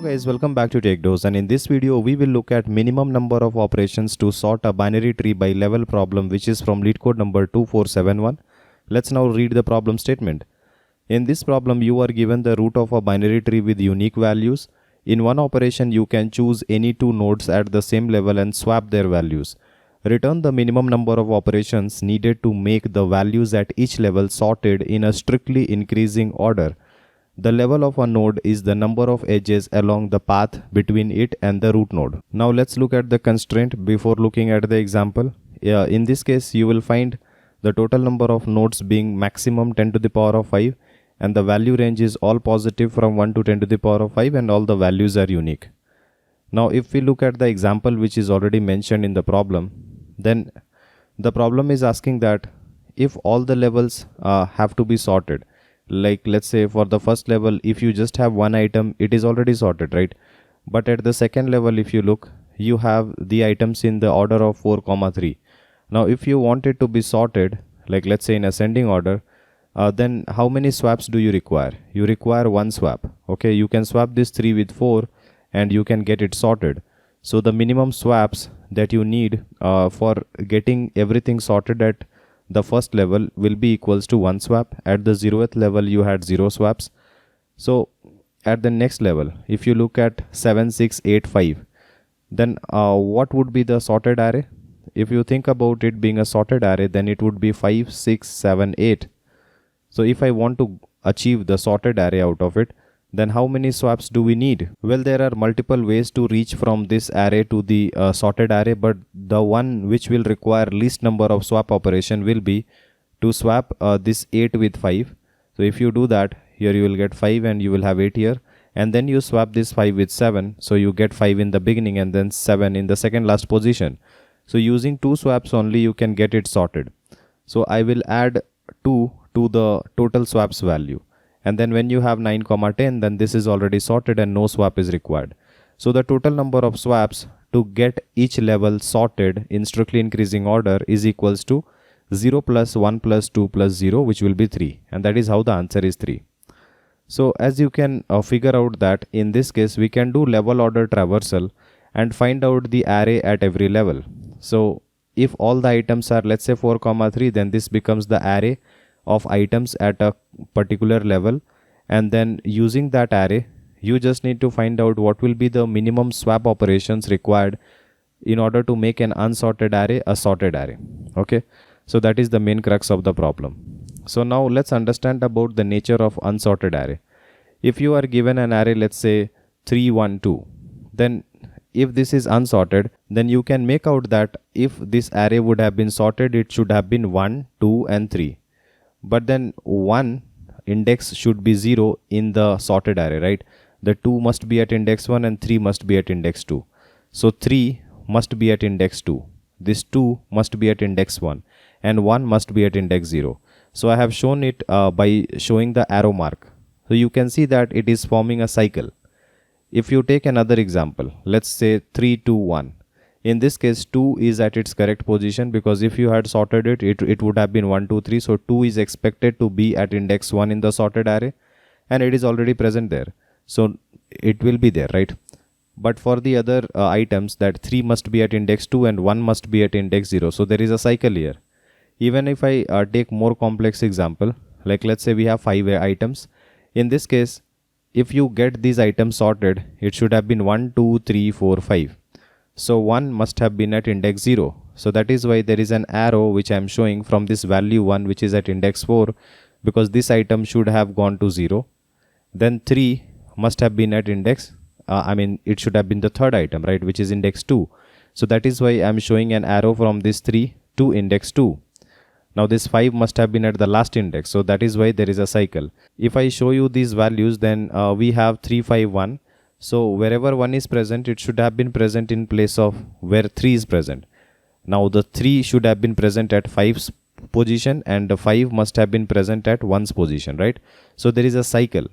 Guys, welcome back to TechDose, and in this video we will look at minimum number of operations to sort a binary tree by level problem, which is from Leetcode number 2471. Let's now read the problem statement. In this problem you are given the root of a binary tree with unique values. In one operation you can choose any two nodes at the same level and swap their values. Return the minimum number of operations needed to make the values at each level sorted in a strictly increasing order. The level of a node is the number of edges along the path between it and the root node. Now let's look at the constraint before looking at the example. In this case you will find the total number of nodes being maximum 10 to the power of 5, and the value range is all positive from 1 to 10 to the power of 5, and all the values are unique. Now if we look at the example which is already mentioned in the problem, then the problem is asking that if all the levels have to be sorted. Like let's say for the first level, if you just have one item, it is already sorted, right? But at the second level, if you look, you have the items in the order of 4, 3. Now if you want it to be sorted, like let's say in ascending order, then how many swaps do you require? You require one swap. Okay, you can swap this 3 with 4 and you can get it sorted. So the minimum swaps that you need for getting everything sorted at the first level will be equals to 1 swap. At the 0th level you had 0 swaps. So at the next level, if you look at 7, 6, 8, 5, then what would be the sorted array? If you think about it being a sorted array, then it would be 5, 6, 7, 8. So if I want to achieve the sorted array out of it, then how many swaps do we need? Well, there are multiple ways to reach from this array to the sorted array, but the one which will require least number of swap operation will be to swap this 8 with 5. So if you do that, here you will get 5 and you will have 8 here, and then you swap this 5 with 7, so you get 5 in the beginning and then 7 in the second last position. So using 2 swaps only you can get it sorted. So I will add 2 to the total swaps value. And then when you have 9, 10, then this is already sorted and no swap is required. So the total number of swaps to get each level sorted in strictly increasing order is equals to 0 plus 1 plus 2 plus 0, which will be 3. And that is how the answer is 3. So as you can figure out that in this case, we can do level order traversal and find out the array at every level. So if all the items are, let's say 4, 3, then this becomes the array of items at a particular level, and then using that array you just need to find out what will be the minimum swap operations required in order to make an unsorted array a sorted array. Okay, so that is the main crux of the problem. So now let's understand about the nature of unsorted array. If you are given an array, let's say 3, 1, 2, then if this is unsorted, then you can make out that if this array would have been sorted, it should have been 1, 2 and 3. But then 1 index should be 0 in the sorted array, right? The 2 must be at index 1 and 3 must be at index 2. So 3 must be at index 2. This 2 must be at index 1 and 1 must be at index 0. So I have shown it by showing the arrow mark. So you can see that it is forming a cycle. If you take another example, let's say 3, 2, 1. In this case 2 is at its correct position, because if you had sorted it, it would have been 1, 2, 3. So 2 is expected to be at index 1 in the sorted array, and it is already present there. So it will be there, right? But for the other items, that 3 must be at index 2 and 1 must be at index 0. So there is a cycle here. Even if I take more complex example, like let's say we have 5 items. In this case, if you get these items sorted, it should have been 1, 2, 3, 4, 5. So 1 must have been at index 0. So that is why there is an arrow which I am showing from this value 1 which is at index 4, because this item should have gone to 0. Then 3 must have been at index, it should have been the third item, right, which is index 2. So that is why I am showing an arrow from this 3 to index 2. Now this 5 must have been at the last index. So that is why there is a cycle. If I show you these values, then we have 3, 5, 1. So wherever 1 is present, it should have been present in place of where 3 is present. Now the 3 should have been present at 5's position and the 5 must have been present at 1's position, right? So there is a cycle.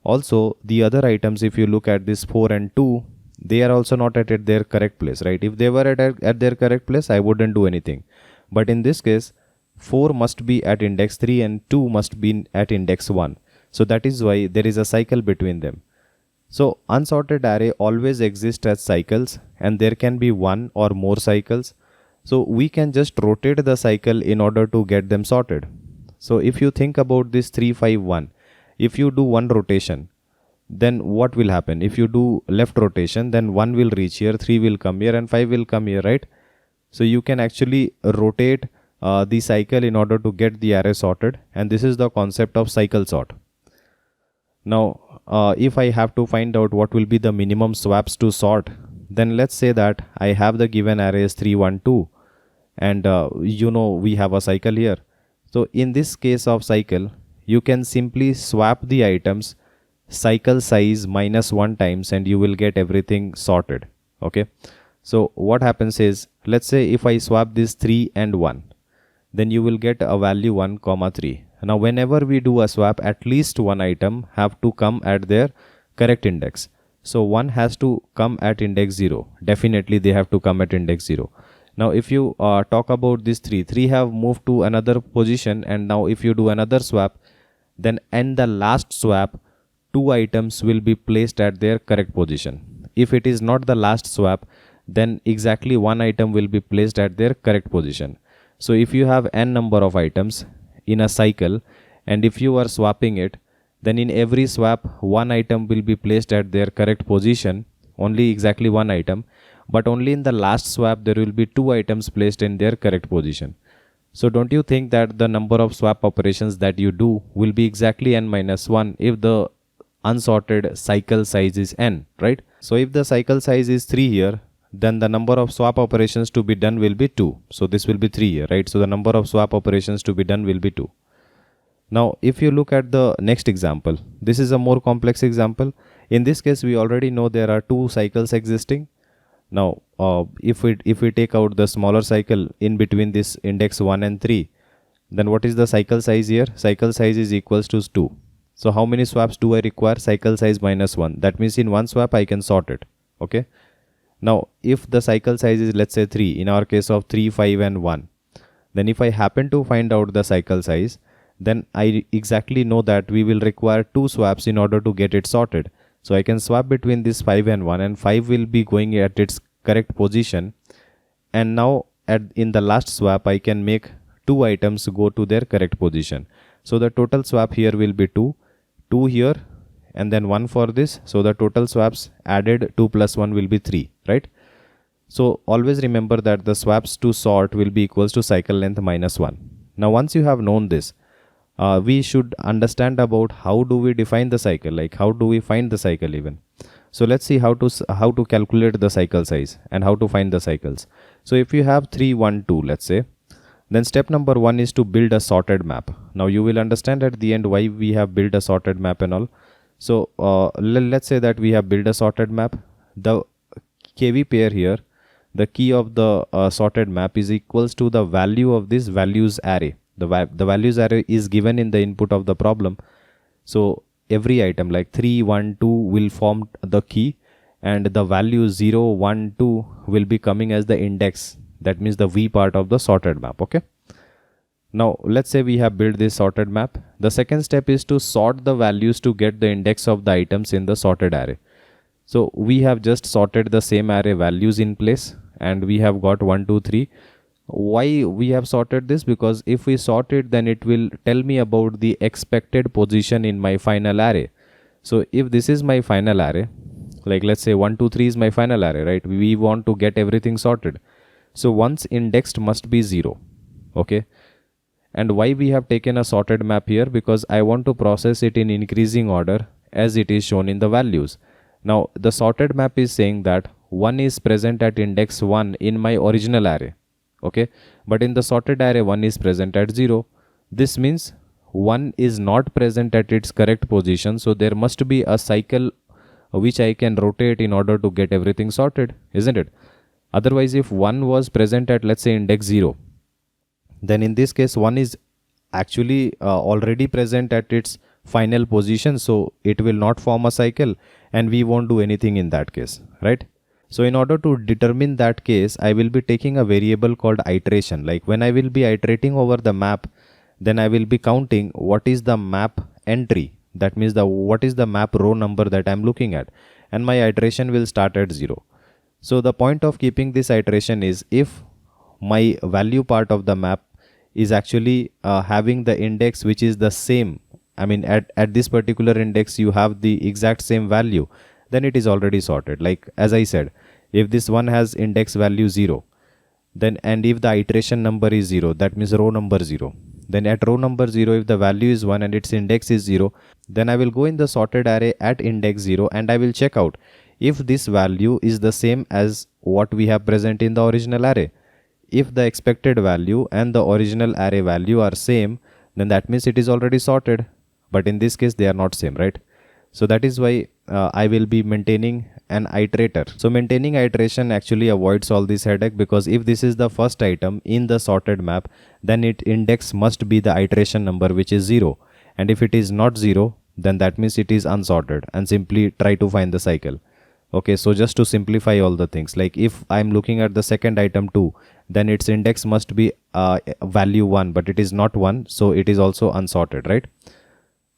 Also the other items, if you look at this 4 and 2, they are also not at their correct place, right? If they were at their correct place, I wouldn't do anything. But in this case, 4 must be at index 3 and 2 must be at index 1. So that is why there is a cycle between them. So unsorted array always exists as cycles, and there can be one or more cycles. So we can just rotate the cycle in order to get them sorted. So if you think about this 3 5 1, if you do one rotation, then what will happen? If you do left rotation, then 1 will reach here, 3 will come here, and 5 will come here, right? So you can actually rotate the cycle in order to get the array sorted, and this is the concept of cycle sort. Now if I have to find out what will be the minimum swaps to sort, then let's say that I have the given array is 3 1 2, and we have a cycle here. So in this case of cycle, you can simply swap the items cycle size minus 1 times, and you will get everything sorted. Okay, so what happens is, let's say if I swap this 3 and 1, then you will get a value 1 comma 3. Now whenever we do a swap, at least one item have to come at their correct index. So 1 has to come at index 0. Definitely they have to come at index 0. Now if you talk about this 3 have moved to another position, and now if you do another swap, then in the last swap 2 items will be placed at their correct position. If it is not the last swap, then exactly one item will be placed at their correct position. So if you have n number of items in a cycle, and if you are swapping it, then in every swap one item will be placed at their correct position, only exactly one item, but only in the last swap there will be 2 items placed in their correct position. So don't you think that the number of swap operations that you do will be exactly n minus 1 if the unsorted cycle size is n, right? So if the cycle size is 3 here, then the number of swap operations to be done will be 2. So this will be 3 here, right? So the number of swap operations to be done will be 2. Now if you look at the next example, this is a more complex example. In this case we already know there are 2 cycles existing. Now if we take out the smaller cycle in between this index 1 and 3, then what is the cycle size here? Cycle size is equals to 2. So how many swaps do I require? Cycle size minus 1. That means in one swap I can sort it. Okay. Now if the cycle size is, let's say 3, in our case of 3 5 and 1, then if I happen to find out the cycle size, then I exactly know that we will require 2 swaps in order to get it sorted. So I can swap between this 5 and 1, and 5 will be going at its correct position, and now in the last swap I can make 2 items go to their correct position. So the total swap here will be 2 here, and then 1 for this. So the total swaps added 2 plus 1 will be 3, right? So always remember that the swaps to sort will be equals to cycle length minus 1. Now once you have known this, we should understand about how do we define the cycle, like how do we find the cycle even. So let's see how to calculate the cycle size and how to find the cycles. So if you have 3 1 2, let's say, then step number 1 is to build a sorted map. Now you will understand at the end why we have built a sorted map and all. So let's say that we have built a sorted map. The KV pair here, the key of the sorted map is equals to the value of this values array. The values array is given in the input of the problem. So every item like 3 1 2 will form the key, and the value 0 1 2 will be coming as the index. That means the V part of the sorted map. Okay. Now let's say we have built this sorted map. The second step is to sort the values to get the index of the items in the sorted array. So we have just sorted the same array values in place, and we have got 1 2 3. Why we have sorted this? Because if we sort it, then it will tell me about the expected position in my final array. So if this is my final array, like let's say 1 2 3 is my final array, right? We want to get everything sorted. So once indexed must be 0. Okay. And why we have taken a sorted map here? Because I want to process it in increasing order as it is shown in the values. Now the sorted map is saying that 1 is present at index 1 in my original array. Okay, but in the sorted array 1 is present at 0. This means 1 is not present at its correct position. So there must be a cycle which I can rotate in order to get everything sorted, isn't it? Otherwise, if 1 was present at, let's say, index 0, then in this case 1 is actually already present at its final position. So it will not form a cycle, and we won't do anything in that case, right? So in order to determine that case, I will be taking a variable called iteration. Like when I will be iterating over the map, then I will be counting what is the map entry, that means the what is the map row number that I'm looking at, and my iteration will start at 0. So the point of keeping this iteration is if my value part of the map is actually having the index which is the same, I mean at this particular index you have the exact same value, then it is already sorted. Like as I said, if this one has index value 0, then and if the iteration number is 0, that means row number 0, then at row number 0 if the value is 1 and its index is 0, then I will go in the sorted array at index 0 and I will check out if this value is the same as what we have present in the original array. If the expected value and the original array value are same, then that means it is already sorted, but in this case they are not same, right? So that is why I will be maintaining an iterator. So maintaining iteration actually avoids all this headache, because if this is the first item in the sorted map, then its index must be the iteration number which is 0, and if it is not 0, then that means it is unsorted, and simply try to find the cycle. Okay, so just to simplify all the things, like if I'm looking at the second item 2, then its index must be value 1, but it is not 1, so it is also unsorted, right?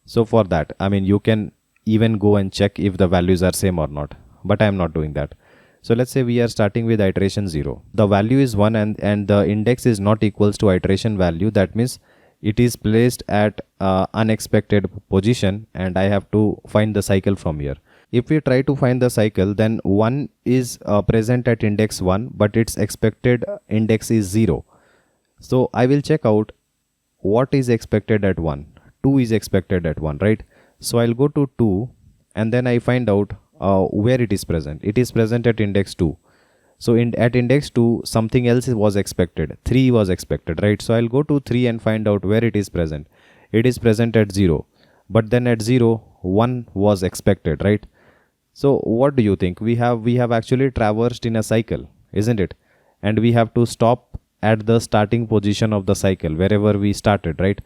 So for that, I mean, you can even go and check if the values are same or not, but I am not doing that. So let's say we are starting with iteration 0. The value is 1 and the index is not equals to iteration value. That means it is placed at unexpected position, and I have to find the cycle from here. If we try to find the cycle, then 1 is present at index 1, but its expected index is 0. So I will check out what is expected at 1. 2 is expected at 1, right? So I'll go to 2 and then I find out where it is present. It is present at index 2. So at index 2, something else was expected. 3 was expected, right? So I'll go to 3 and find out where it is present. It is present at 0. But then at 0, 1 was expected, right? So what do you think? We have actually traversed in a cycle, isn't it? And we have to stop at the starting position of the cycle, wherever we started, right?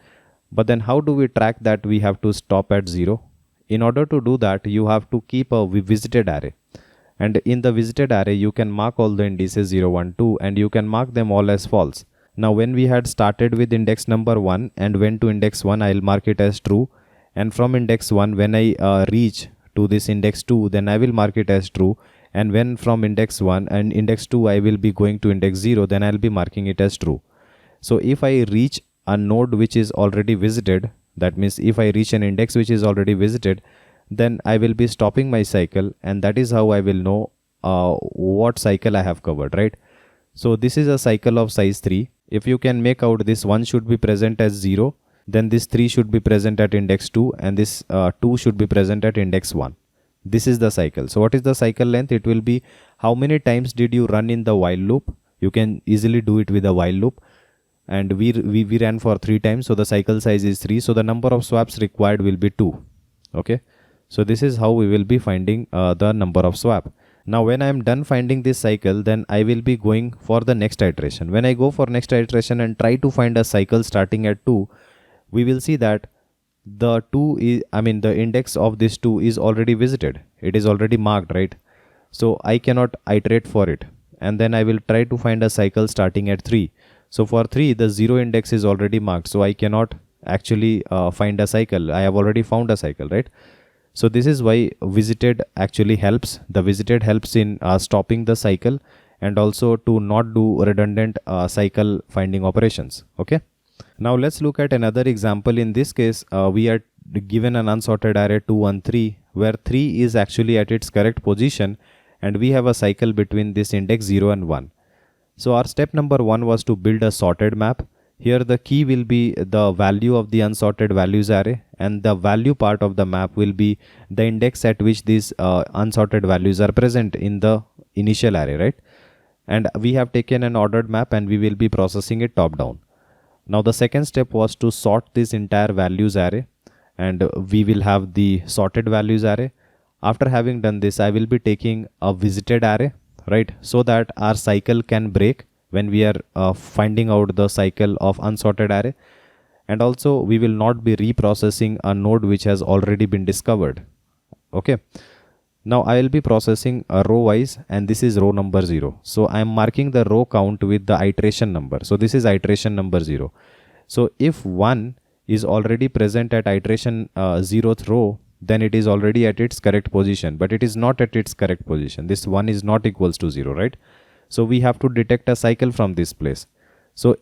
But then how do we track that we have to stop at 0? In order to do that, you have to keep a visited array. And in the visited array, you can mark all the indices 0, 1, 2, and you can mark them all as false. Now when we had started with index number 1 and went to index 1, I'll mark it as true. And from index 1, when I reach to this index 2, then I will mark it as true. And when from index 1 and index 2, I will be going to index 0, then I'll be marking it as true. So if I reach a node which is already visited, that means if I reach an index which is already visited, then I will be stopping my cycle, and that is how I will know what cycle I have covered, right? So this is a cycle of size 3. If you can make out, this 1 should be present as 0, then this 3 should be present at index 2, and this 2 should be present at index 1. This is the cycle. So what is the cycle length? It will be how many times did you run in the while loop. You can easily do it with a while loop, and we ran for 3 times, so the cycle size is 3, so the number of swaps required will be 2. Okay, so this is how we will be finding the number of swap. Now when I am done finding this cycle, then I will be going for the next iteration. When I go for next iteration and try to find a cycle starting at 2, we will see that the 2 is, I mean the index of this 2 is already visited. It is already marked, right? So I cannot iterate for it, and then I will try to find a cycle starting at 3. So for 3, the 0 index is already marked, so I cannot actually find a cycle. I have already found a cycle, right? So this is why visited actually helps. The visited helps in stopping the cycle, and also to not do redundant cycle finding operations. Okay. Now let's look at another example. In this case, we are given an unsorted array 2, 1, 3, where 3 is actually at its correct position, and we have a cycle between this index 0 and 1. So our step number 1 was to build a sorted map. Here the key will be the value of the unsorted values array, and the value part of the map will be the index at which these unsorted values are present in the initial array, right? And we have taken an ordered map and we will be processing it top down. Now the second step was to sort this entire values array, and we will have the sorted values array. After having done this, I will be taking a visited array, right, so that our cycle can break when we are finding out the cycle of unsorted array, and also we will not be reprocessing a node which has already been discovered. Okay, now I will be processing a row wise, and this is row number 0. So I am marking the row count with the iteration number. So this is iteration number 0. So if 1 is already present at iteration 0th row, then it is already at its correct position, but it is not at its correct position. This 1 is not equals to 0, right? So we have to detect a cycle from this place. So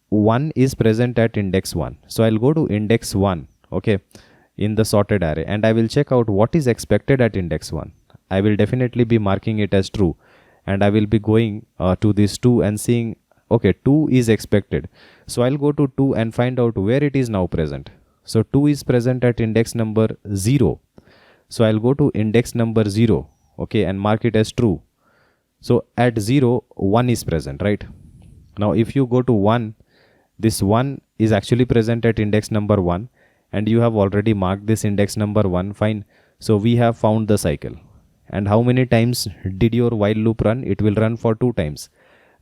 1 is present at index 1. So I'll go to index 1, okay, in the sorted array, and I will check out what is expected at index 1. I will definitely be marking it as true, and I will be going to this 2 and seeing, okay, 2 is expected. So I'll go to 2 and find out where it is now present. So 2 is present at index number 0. So I'll go to index number 0, okay, and mark it as true. So at 0, 1 is present, right? Now if you go to 1, this 1 is actually present at index number 1, and you have already marked this index number 1, fine. So we have found the cycle. And how many times did your while loop run? It will run for 2 times.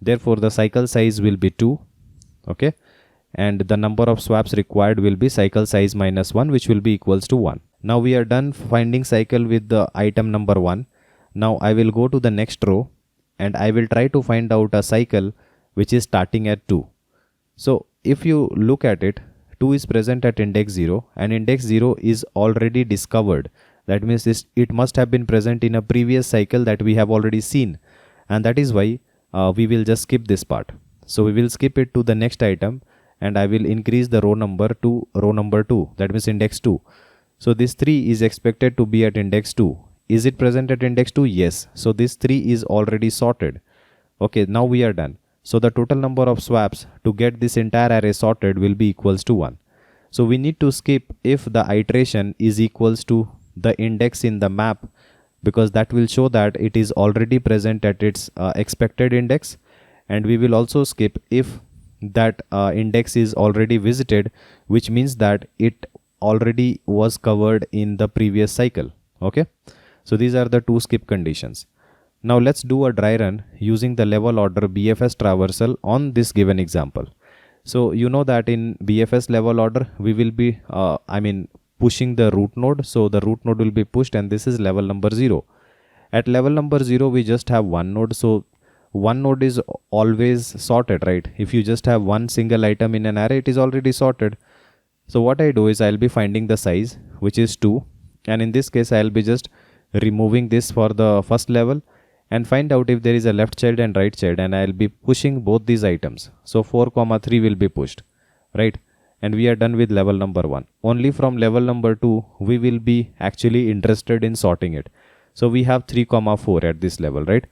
Therefore the cycle size will be 2, okay, and the number of swaps required will be cycle size minus 1, which will be equals to 1. Now we are done finding cycle with the item number 1. Now I will go to the next row and I will try to find out a cycle which is starting at 2. So if you look at it, 2 is present at index 0, and index 0 is already discovered. That means it must have been present in a previous cycle that we have already seen, and that is why we will just skip this part. So we will skip it to the next item, and I will increase the row number to row number 2, that means index 2. So this 3 is expected to be at index 2. Is it present at index 2? Yes. So this 3 is already sorted. Okay, now we are done. So the total number of swaps to get this entire array sorted will be equals to 1. So we need to skip if the iteration is equals to the index in the map, because that will show that it is already present at its expected index. And we will also skip if that index is already visited, which means that it already was covered in the previous cycle. Okay, so these are the 2 skip conditions. Now let's do a dry run using the level order BFS traversal on this given example. So you know that in BFS level order we will be pushing the root node. So the root node will be pushed, and this is level number 0. At level number 0 we just have one node, so one node is always sorted, right? If you just have one single item in an array, it is already sorted. So what I do is I'll be finding the size, which is 2, and in this case I'll be just removing this for the first level and find out if there is a left child and right child, and I'll be pushing both these items. So 4,3 will be pushed, right? And we are done with level number 1. Only from level number 2 we will be actually interested in sorting it. So we have 3,4 at this level, right?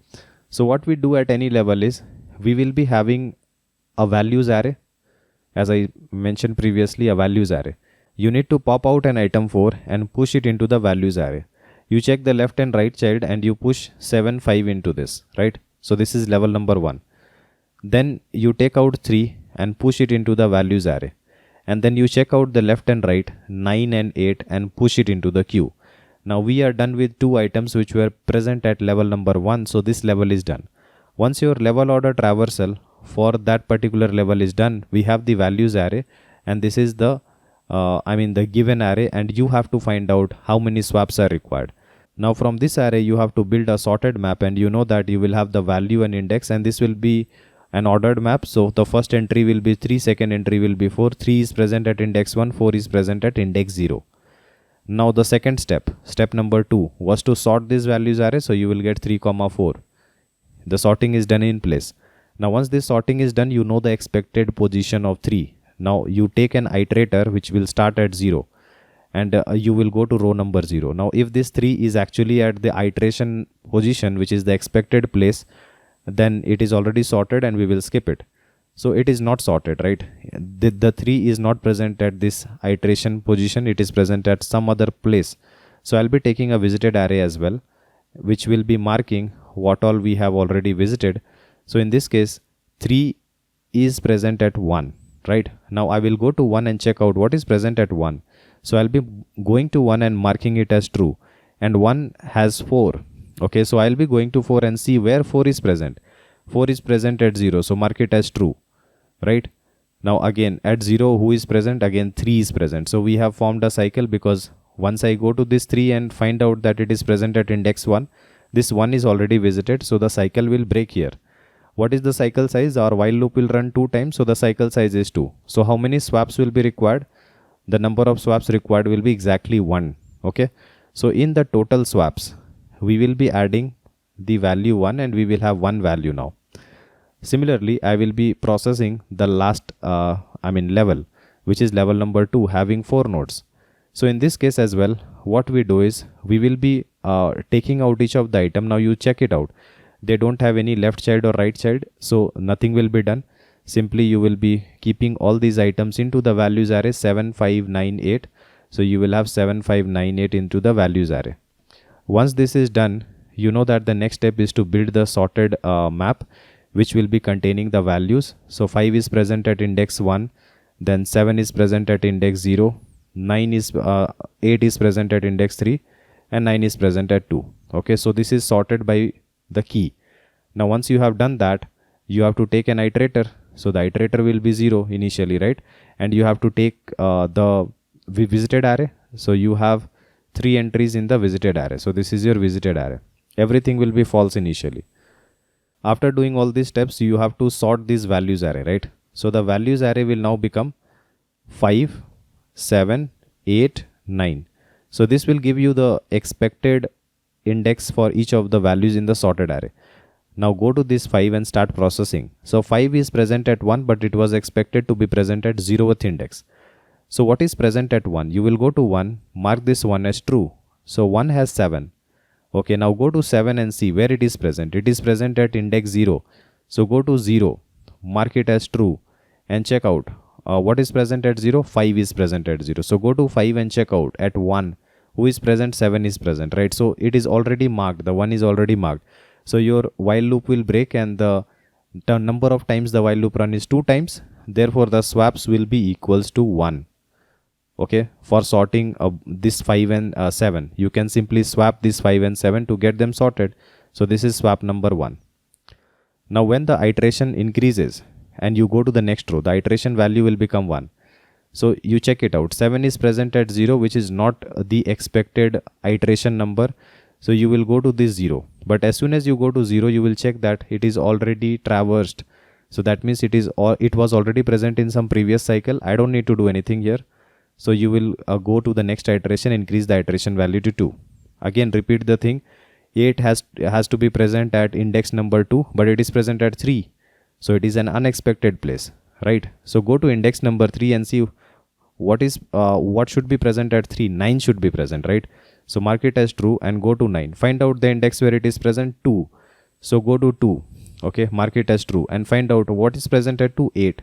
So what we do at any level is we will be having a values array. As I mentioned previously, a values array. You need to pop out an item 4 and push it into the values array. You check the left and right child and you push 7, 5 into this, right? So this is level number 1. Then you take out 3 and push it into the values array. And then you check out the left and right 9 and 8 and push it into the queue. Now we are done with 2 items which were present at level number 1. So this level is done. Once your level order traversal for that particular level is done, we have the values array, and this is the the given array, and you have to find out how many swaps are required. Now from this array you have to build a sorted map, and you know that you will have the value and index, and this will be an ordered map. So the first entry will be 3, second entry will be 4, 3 is present at index 1, 4 is present at index 0. Now the second step number 2 was to sort this values array, so you will get 3,4. The sorting is done in place. Now once this sorting is done, you know the expected position of 3. Now you take an iterator which will start at 0, and you will go to row number 0. Now if this 3 is actually at the iteration position, which is the expected place, then it is already sorted and we will skip it. So it is not sorted, right? The 3 is not present at this iteration position, it is present at some other place. So I'll be taking a visited array as well, which will be marking what all we have already visited. So in this case 3 is present at 1, right? Now I will go to 1 and check out what is present at 1. So I'll be going to 1 and marking it as true, and 1 has 4. Okay, so I'll be going to 4 and see where 4 is present. 4 is present at 0, so mark it as true, right? Now again at 0 who is present? Again 3 is present. So we have formed a cycle, because once I go to this 3 and find out that it is present at index 1, this 1 is already visited, so the cycle will break here. What is the cycle size? Our while loop will run 2 times, so the cycle size is 2. So how many swaps will be required? the number of swaps required will be exactly 1. Okay, so in the total swaps we will be adding the value 1 and we will have one value now. Similarly, I will be processing the last level, which is level number 2, having 4 nodes. So in this case as well, what we do is we will be taking out each of the item. Now you check it out, they don't have any left child or right child, so nothing will be done. Simply you will be keeping all these items into the values array 7 5 9 8. So you will have 7 5 9 8 into the values array. Once this is done, you know that the next step is to build the sorted map, which will be containing the values. So 5 is present at index 1, then 7 is present at index 0, 8 is present at index 3, and 9 is present at 2. Okay, so this is sorted by the key. Now once you have done that, you have to take an iterator. So the iterator will be 0 initially, right? And you have to take the visited array. So you have 3 entries in the visited array. So this is your visited array. Everything will be false initially. After doing all these steps, you have to sort this values array, right? So the values array will now become 5 7 8 9. So this will give you the expected index for each of the values in the sorted array. Now go to this 5 and start processing. So 5 is present at 1, but it was expected to be present at 0th index. So what is present at 1? You will go to 1, mark this 1 as true. So 1 has 7. Okay, now go to 7 and see where it is present. It is present at index 0. So go to 0, mark it as true, and check out. What is present at 0? 5 is present at 0. So go to 5 and check out at 1. Who is present? 7 is present, right? So it is already marked. The 1 is already marked. So your while loop will break, and the number of times the while loop run is 2 times. Therefore, the swaps will be equals to 1. Okay, for sorting this 5 and 7, you can simply swap this 5 and 7 to get them sorted. So this is swap number 1. Now when the iteration increases and you go to the next row, the iteration value will become 1. So you check it out. 7 is present at 0, which is not the expected iteration number. So you will go to this 0. But as soon as you go to 0, you will check that it is already traversed. So that means it was already present in some previous cycle. I don't need to do anything here. So you will go to the next iteration, increase the iteration value to 2. Again, repeat the thing. 8 has to be present at index number 2, but it is present at 3. So it is an unexpected place, right? So go to index number 3 and see what should be present at 3. 9 should be present, right? So mark it as true and go to 9. Find out the index where it is present, 2. So go to 2. Okay, mark it as true and find out what is present at 2, 8.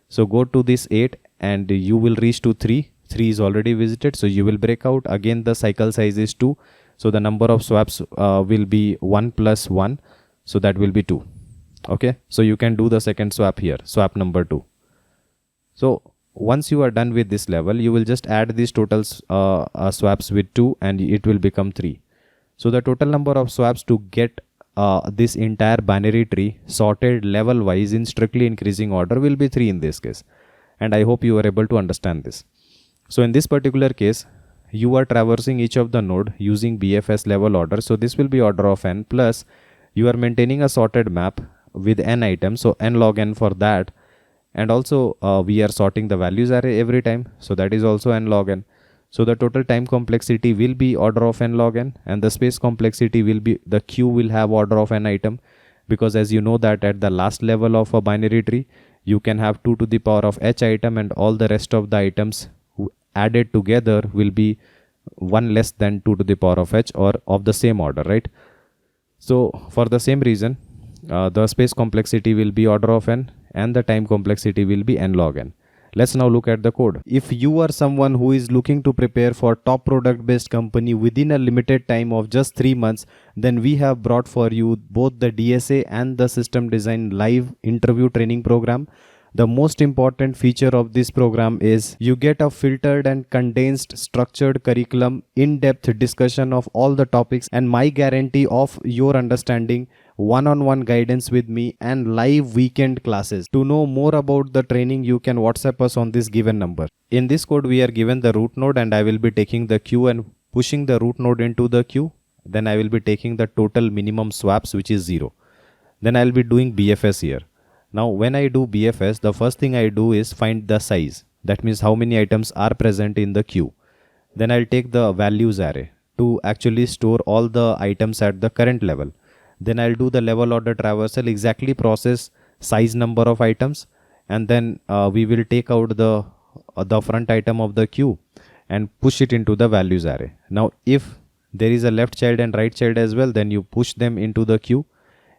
So go to this 8 and you will reach to 3. 3 is already visited, so you will break out. Again, the cycle size is 2. So the number of swaps will be 1 plus 1. So that will be 2. Okay, so you can do the second swap here, swap number 2. So once you are done with this level, you will just add these total swaps with 2 and it will become 3. So the total number of swaps to get this entire binary tree sorted level wise in strictly increasing order will be 3 in this case. And I hope you are able to understand this. So in this particular case, you are traversing each of the node using BFS level order. So this will be order of n, plus you are maintaining a sorted map with n items. So n log n for that. And also we are sorting the values array every time. So that is also n log n. So the total time complexity will be order of n log n, and the space complexity will be, the queue will have order of n item, because as you know that at the last level of a binary tree, you can have 2 to the power of h item, and all the rest of the items added together will be 1 less than 2 to the power of h, or of the same order, right? So for the same reason, the space complexity will be order of n and the time complexity will be n log n. Let's now look at the code. If you are someone who is looking to prepare for top product based company within a limited time of just 3 months, then we have brought for you both the DSA and the system design live interview training program. The most important feature of this program is you get a filtered and condensed structured curriculum, in-depth discussion of all the topics, and my guarantee of your understanding, one-on-one guidance with me, and live weekend classes. To know more about the training, you can WhatsApp us on this given number. In this code, we are given the root node, and I will be taking the queue and pushing the root node into the queue. Then I will be taking the total minimum swaps, which is 0. Then I will be doing BFS here. Now when I do BFS, the first thing I do is find the size. That means how many items are present in the queue. Then I'll take the values array to actually store all the items at the current level. Then I'll do the level order traversal, exactly process size number of items, and then we will take out the front item of the queue and push it into the values array. Now if there is a left child and right child as well, then you push them into the queue,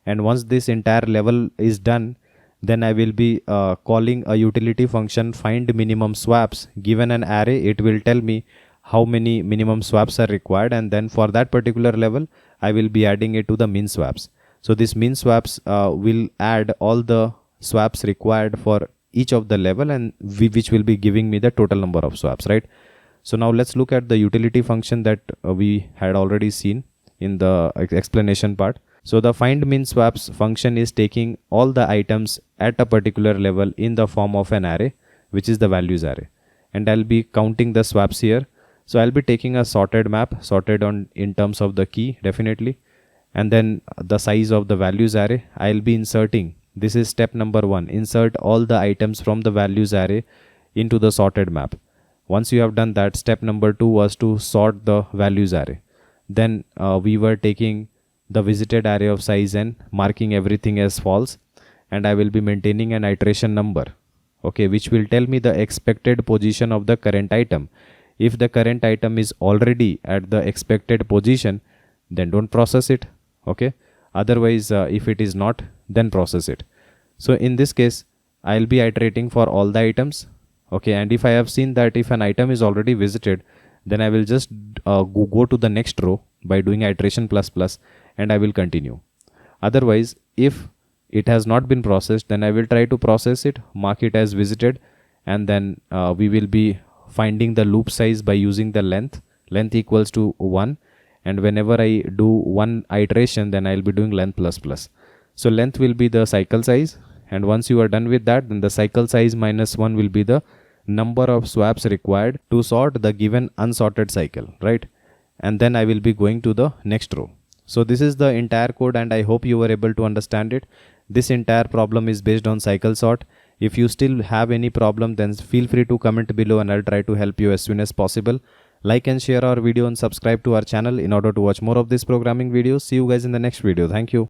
and once this entire level is done, then I will be calling a utility function find minimum swaps. Given an array, it will tell me how many minimum swaps are required, and then for that particular level I will be adding it to the min swaps. So this min swaps will add all the swaps required for each of the level, and which will be giving me the total number of swaps, right? So now let's look at the utility function that we had already seen in the explanation part. So the find min swaps function is taking all the items at a particular level in the form of an array, which is the values array, and I'll be counting the swaps here. So I'll be taking a sorted map, sorted on in terms of the key definitely, and then the size of the values array. I'll be inserting, this is step number 1, insert all the items from the values array into the sorted map. Once you have done that, step number 2 was to sort the values array. Then we were taking the visited array of size n, marking everything as false, and I will be maintaining an iteration number, okay, which will tell me the expected position of the current item. If the current item is already at the expected position, then don't process it, okay. Otherwise if it is not, then process it. So in this case I'll be iterating for all the items, okay, and if I have seen that if an item is already visited, then I will just go to the next row by doing iteration plus plus, and I will continue. Otherwise, if it has not been processed, then I will try to process it, mark it as visited, and then we will be finding the loop size by using the length equals to 1, and whenever I do one iteration, then I'll be doing length plus plus. So length will be the cycle size, and once you are done with that, then the cycle size minus 1 will be the number of swaps required to sort the given unsorted cycle, right? And then I will be going to the next row. So this is the entire code, and I hope you were able to understand it. This entire problem is based on cycle sort. If you still have any problem, then feel free to comment below and I'll try to help you as soon as possible. Like and share our video and subscribe to our channel in order to watch more of these programming videos. See you guys in the next video. Thank you.